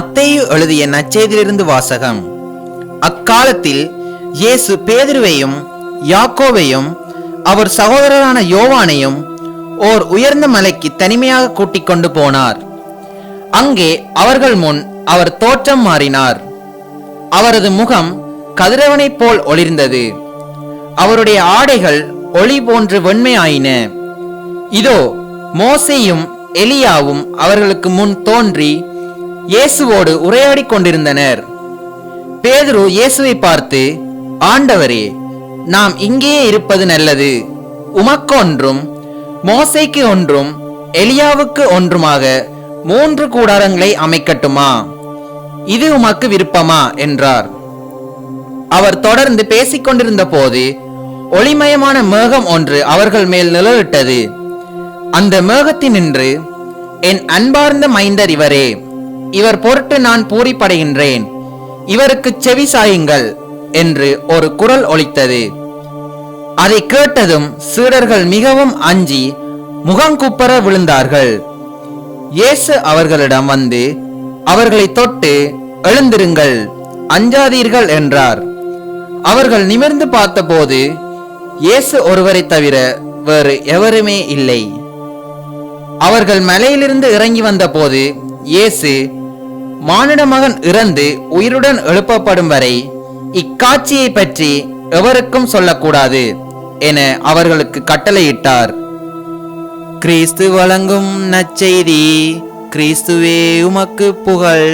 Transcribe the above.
மத்தேயு எழுதிய நற்செய்தியிலிருந்து வாசகம். அக்காலத்தில் இயேசு பேதுருவையும் யாக்கோபையும் அவர் சகோதரரான யோவானையும் ஓர் உயர்ந்த மலைக்கு தனிமையாக கூட்டிக் கொண்டு போனார். அங்கே அவர்கள் முன் அவர் தோற்றம் மாறினார். அவரது முகம் கதிரவனைப் போல் ஒளிர்ந்தது. அவருடைய ஆடைகள் ஒளி போன்று வெண்மையாயின. இதோ மோசேயும் எலியாவும் அவர்களுக்கு முன் தோன்றி இயேசுவோடு உரையாடிக் கொண்டிருந்தனர். பேதுரு இயேசுவை பார்த்து, ஆண்டவரே, நாம் இங்கேயே இருப்பது நல்லது. உமக்கு ஒன்றும் மோசேக்கு ஒன்றும் எலியாவுக்கு ஒன்றுமாக 3 கூடாரங்களை அமைக்கட்டுமா? இது உமக்கு விருப்பமா என்றார். அவர் தொடர்ந்து பேசிக் கொண்டிருந்த போது ஒளிமயமான மேகம் ஒன்று அவர்கள் மேல் நிழலிட்டது. அந்த மேகத்தினின்று, என் அன்பார்ந்த மைந்தர் இவரே, இவர் பொருட்டு நான் பூரிப்படைகின்றேன், இவருக்கு செவி சாயுங்கள் என்று ஒரு குரல் ஒலித்தது. அதை கேட்டதும் சீடர்கள் மிகவும் அஞ்சி முகங்குப்புற விழுந்தார்கள். இயேசு அவர்களிடம் வந்து அவர்களை தொட்டு, எழுந்திருங்கள், அஞ்சாதீர்கள் என்றார். அவர்கள் நிமிர்ந்து பார்த்தபோது இயேசு ஒருவரை தவிர வேறு எவருமே இல்லை. அவர்கள் மலையிலிருந்து இறங்கி வந்த போது இயேசு, மானிட மகன் இறந்து உயிருடன் எழுப்பப்படும் வரை இக்காட்சியை பற்றி எவருக்கும் சொல்லக்கூடாது என அவர்களுக்கு கட்டளையிட்டார். கிறிஸ்து வழங்கும் நற்செய்தி. கிறிஸ்துவே உமக்கு புகழ்.